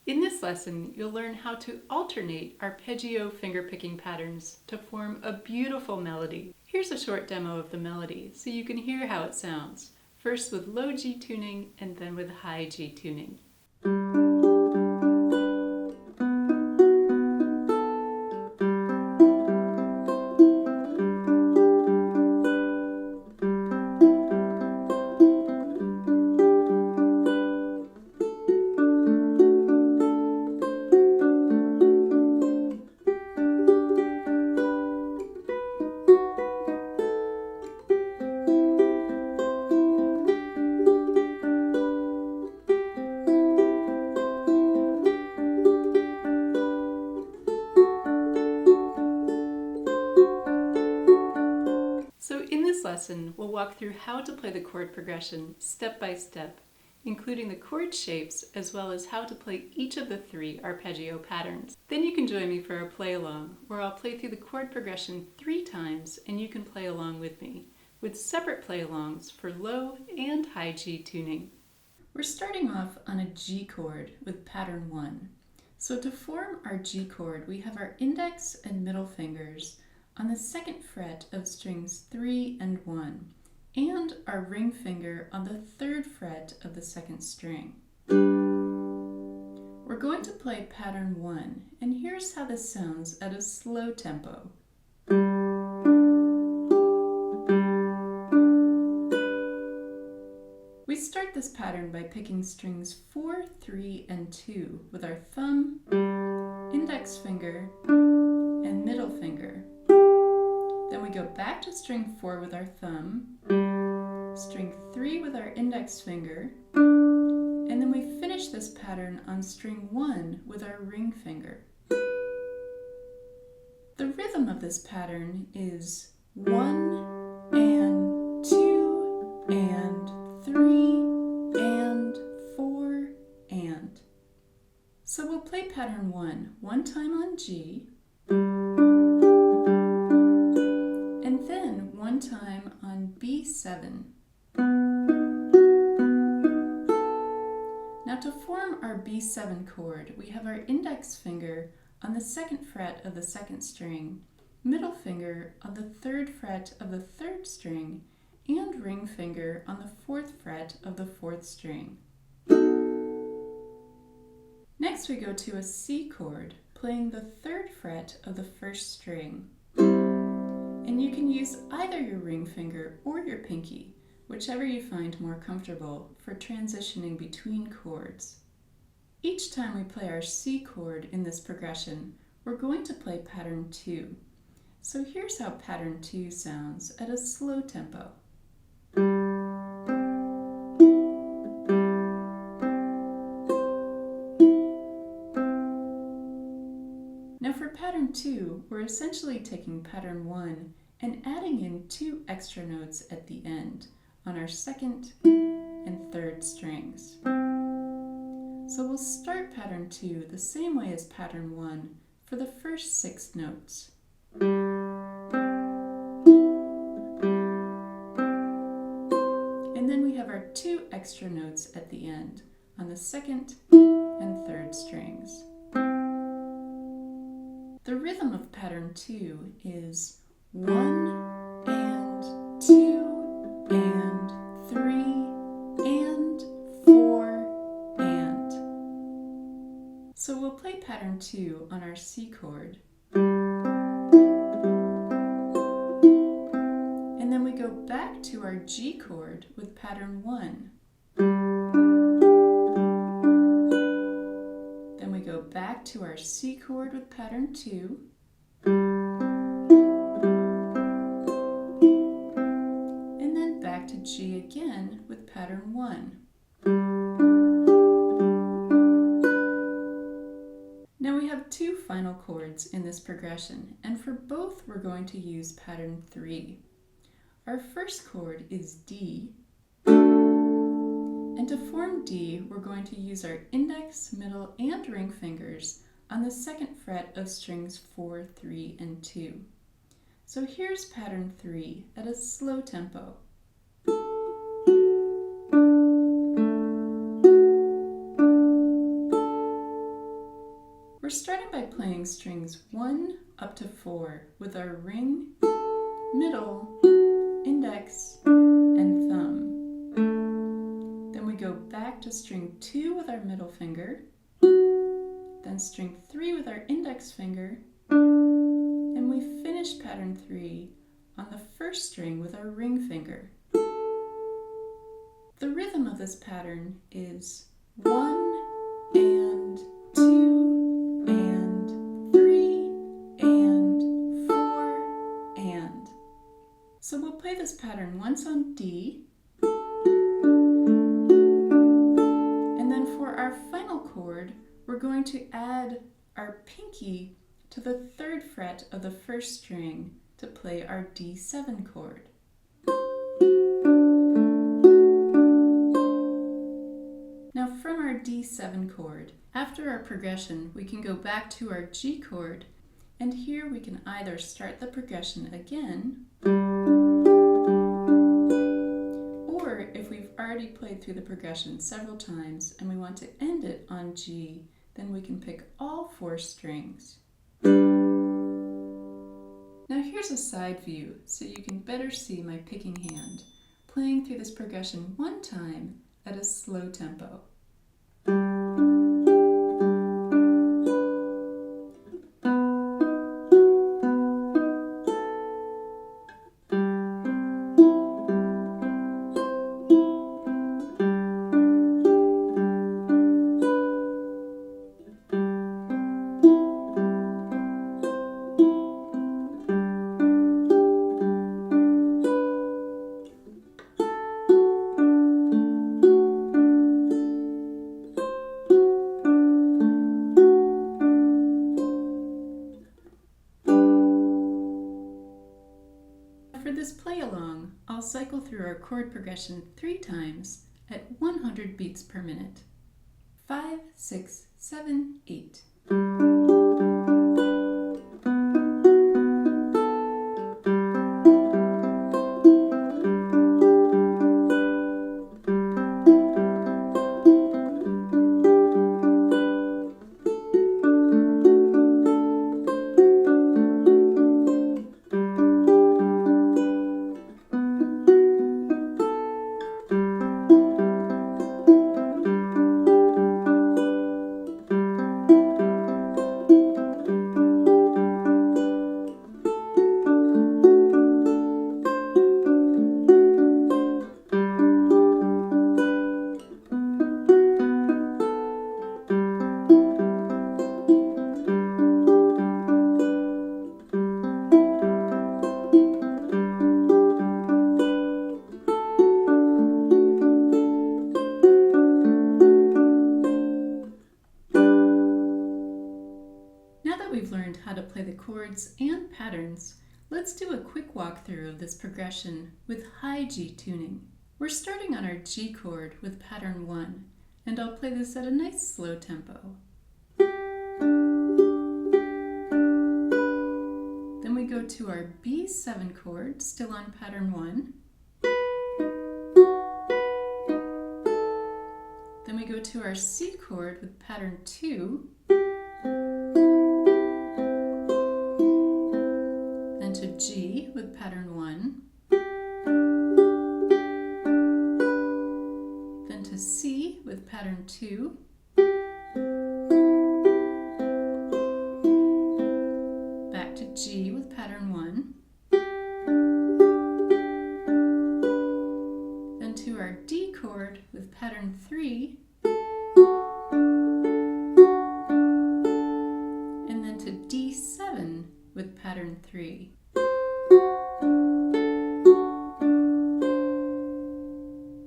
In this lesson, you'll learn how to alternate arpeggio fingerpicking patterns to form a beautiful melody. Here's a short demo of the melody so you can hear how it sounds, first with low G tuning and then with high G tuning. So in this lesson, we'll walk through how to play the chord progression step by step, including the chord shapes as well as how to play each of the 3 arpeggio patterns. Then you can join me for a play along, where I'll play through the chord progression 3 times and you can play along with me, with separate play alongs for low and high G tuning. We're starting off on a G chord with pattern 1. So to form our G chord, we have our index and middle fingers on the 2nd fret of strings 3 and 1, and our ring finger on the 3rd fret of the 2nd string. We're going to play pattern 1, and here's how this sounds at a slow tempo. We start this pattern by picking strings 4, 3, and 2 with our thumb, index finger, and middle finger. Then we go back to string 4 with our thumb, string 3 with our index finger, and then we finish this pattern on string 1 with our ring finger. The rhythm of this pattern is 1 and 2 and 3 and 4 and. So we'll play pattern 1 time on G, and then 1 time on B7. Now to form our B7 chord, we have our index finger on the 2nd fret of the 2nd string, middle finger on the 3rd fret of the 3rd string, and ring finger on the 4th fret of the 4th string. Next we go to a C chord, playing the 3rd fret of the 1st string. And you can use either your ring finger or your pinky, whichever you find more comfortable for transitioning between chords. Each time we play our C chord in this progression, we're going to play pattern 2. So here's how pattern 2 sounds at a slow tempo. Now for pattern 2, we're essentially taking pattern 1 and adding in 2 extra notes at the end on our 2nd and 3rd strings. So we'll start pattern 2 the same way as pattern 1 for the first 6 notes. And then we have our 2 extra notes at the end on the 2nd and 3rd strings. The rhythm of pattern 2 is 1 and 2 and 3 and 4 and. So we'll play pattern 2 on our C chord. And then we go back to our G chord with pattern 1. Then we go back to our C chord with pattern 2. And then back to G again with pattern 1. Now we have 2 final chords in this progression, and for both we're going to use pattern 3. Our first chord is D, and to form D, we're going to use our index, middle, and ring fingers on the 2nd fret of strings 4, 3, and 2. So here's pattern 3 at a slow tempo. We're starting by playing strings 1 up to 4 with our ring, middle, index, and thumb. Then we go back to string 2 with our middle finger, then string 3 with our index finger, and we finish pattern 3 on the first string with our ring finger. The rhythm of this pattern is 1 and 2 and 3 and 4 and. So we'll play this pattern once on D, and then for our final chord, we're going to add our pinky to the 3rd fret of the first string to play our D7 chord. Now from our D7 chord, after our progression, we can go back to our G chord, and here we can either start the progression again, or if we've already played through the progression several times and we want to end it on G, then we can pick all 4 strings. Now here's a side view so you can better see my picking hand, playing through this progression one time at a slow tempo. For this play along, I'll cycle through our chord progression 3 times at 100 beats per minute. 5, 6, 7, 8. We've learned how to play the chords and patterns, let's do a quick walkthrough of this progression with high G tuning. We're starting on our G chord with pattern 1, and I'll play this at a nice slow tempo. Then we go to our B7 chord, still on pattern 1. Then we go to our C chord with pattern 2. To G with pattern 1, then to C with pattern 2, back to G with pattern 1, then to our D chord with pattern 3, and then to D7 with pattern 3.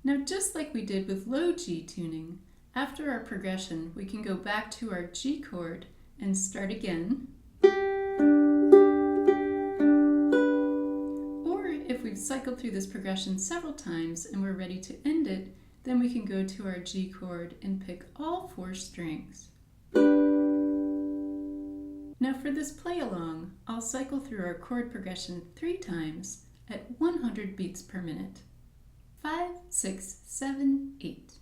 Now, just like we did with low G tuning, after our progression, we can go back to our G chord and start again. Or if we've cycled through this progression several times and we're ready to end it, then we can go to our G chord and pick all 4 strings. Now for this play along, I'll cycle through our chord progression 3 times at 100 beats per minute. 5, 6, 7, 8.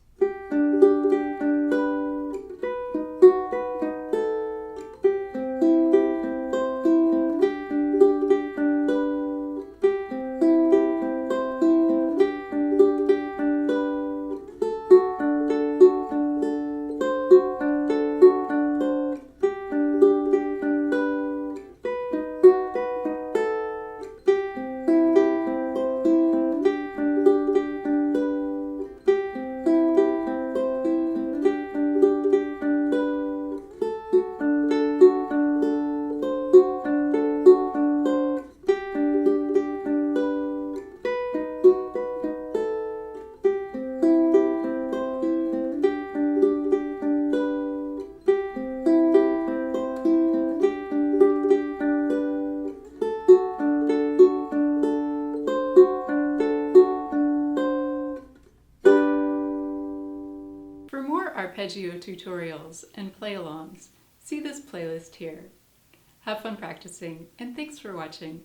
arpeggio tutorials and play-alongs, see this playlist here. Have fun practicing, and thanks for watching.